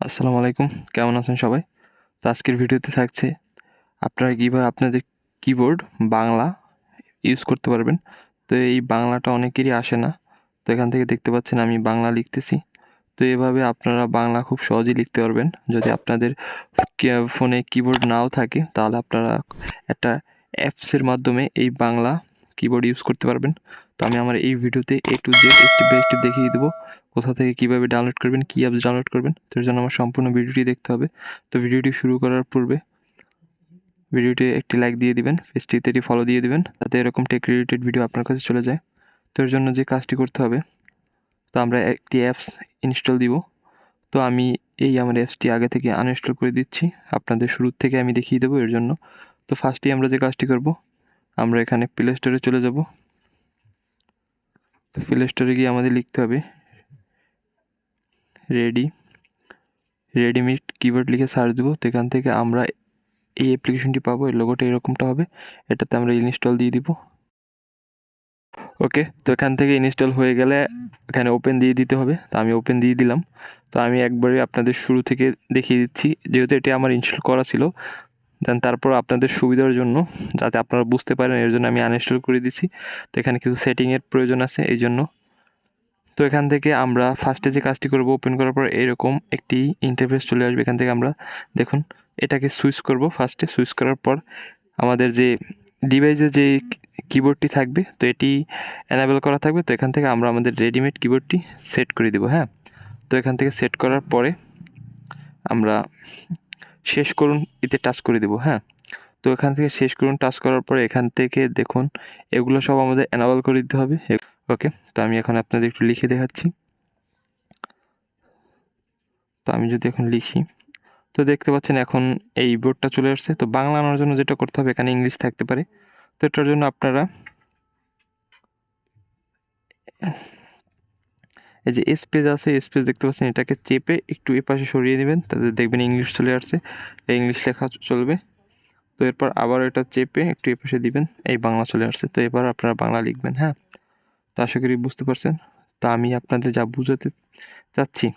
আসসালামু আলাইকুম, কেমন আছেন সবাই? তো আজকের ভিডিওতে থাকছে আপনারা কীভাবে আপনাদের কিবোর্ড বাংলা ইউজ করতে পারবেন। তো এই বাংলাটা অনেকেরই আসে না। তো এখান থেকে দেখতে পাচ্ছেন আমি বাংলা লিখতেছি। তো এভাবে আপনারা বাংলা খুব সহজেই লিখতে পারবেন। যদি আপনাদের ফোনে কিবোর্ড নাও থাকে তাহলে আপনারা একটা অ্যাপসের মাধ্যমে এই বাংলা কিবোর্ড ইউজ করতে পারবেন। তো আমি আমার এই ভিডিওতে A to Z step by step দেখিয়ে দেবো কোথা থেকে কীভাবে ডাউনলোড করবেন, কী অ্যাপস ডাউনলোড করবেন। তো এর জন্য আমার সম্পূর্ণ ভিডিওটি দেখতে হবে। তো ভিডিওটি শুরু করার পূর্বে ভিডিওটি একটি লাইক দিয়ে দিবেন, পেজটিতে এটি ফলো দিয়ে দিবেন, যাতে এরকম টেক রিলেটেড ভিডিও আপনার কাছে চলে যায়। তো এর জন্য যে কাজটি করতে হবে, তো আমরা একটি অ্যাপস ইনস্টল দিব। তো আমি আমার অ্যাপসটি আগে থেকে আনইনস্টল করে দিচ্ছি, আপনাদের শুরুর থেকে আমি দেখিয়ে দেবো এর জন্য। তো ফার্স্টেই আমরা যে কাজটি করব, আমরা এখানে প্লে স্টোরে চলে যাব। তো প্লে স্টোরে গিয়ে আমাদের লিখতে হবে রেডিমেড কিবোর্ড লিখে সার্চ দেবো। তো এখান থেকে আমরা এই অ্যাপ্লিকেশনটি পাবো, এর লোগোটা এরকমটা হবে, এটাতে আমরা ইনস্টল দিয়ে দিব। ওকে, তো এখান থেকে ইনস্টল হয়ে গেলে এখানে ওপেন দিয়ে দিতে হবে। তো আমি ওপেন দিয়ে দিলাম। তো আমি একবারে আপনাদের শুরু থেকে দেখিয়ে দিচ্ছি, যেহেতু এটি আমার ইনস্টল করা ছিল। দেন তারপর আপনাদের সুবিধার জন্য, যাতে আপনারা বুঝতে পারেন, এর জন্য আমি আনইনস্টল করে দিচ্ছি। তো এখানে কিছু সেটিংয়ের প্রয়োজন আছে এই জন্য। তো এখান থেকে আমরা ফার্স্টে যে কাজটি করব, ওপেন করার পর এরকম একটি ইন্টারফেস চলে আসবে। এখান থেকে আমরা দেখুন এটাকে সুইচ করব। ফার্স্টে সুইচ করার পর আমাদের যে ডিভাইসে যে কিবোর্ডটি থাকবে, তো এটি এনাবেল করা থাকবে। তো এখান থেকে আমরা আমাদের রেডিমেড কিবোর্ডটি সেট করে দেব। হ্যাঁ, তো এখান থেকে সেট করার পরে আমরা শেষ করুন এতে টাচ করে দেব। হ্যাঁ, তো এখান থেকে শেষ করুন টাচ করার পরে এখান থেকে দেখুন এগুলো সব আমাদের এনাবেল করে দিতে হবে। ওকে, তো আমি এখন আপনাদের একটু লিখে দেখাচ্ছি। তো আমি যদি এখন লিখি, তো দেখতে পাচ্ছেন এখন এই বোর্ডটা চলে আসছে। তো বাংলা আনার জন্য যেটা করতে হবে, এখানে ইংলিশ থাকতে পারে। তো এটার জন্য আপনারা এই যে স্পেস আছে, স্পেস দেখতে পাচ্ছেন, এটাকে চেপে একটু এপাশে সরিয়ে নেবেন, তাতে দেখবেন ইংলিশ চলে আসছে, এই ইংলিশ লেখা চলবে। তো এরপর আবার এটা চেপে একটু এপাশে দিবেন, এই বাংলা চলে আসছে। তো এবার আপনারা বাংলা লিখবেন। হ্যাঁ, তো আশা করি বুঝতে পারছেন। তো আমি আপনাদের যা বুঝাতে চাচ্ছি,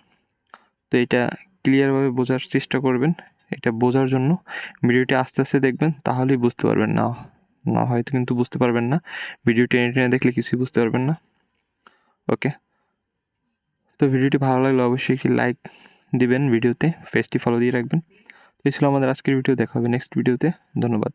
তো এটা ক্লিয়ারভাবে বোঝার চেষ্টা করবেন। এটা বোঝার জন্য ভিডিওটি আস্তে আস্তে দেখবেন, তাহলেই বুঝতে পারবেন। না হয়তো কিন্তু বুঝতে পারবেন না, ভিডিও টেনে টেনে দেখলে কিছুই বুঝতে পারবেন না। ওকে, তো ভিডিওটি ভালো লাগলে অবশ্যই একটি লাইক দিবেন, ভিডিওতে পেজটি ফলো দিয়ে রাখবেন। তো এই ছিল আমাদের আজকের ভিডিও, দেখা হবে নেক্সট ভিডিওতে। ধন্যবাদ।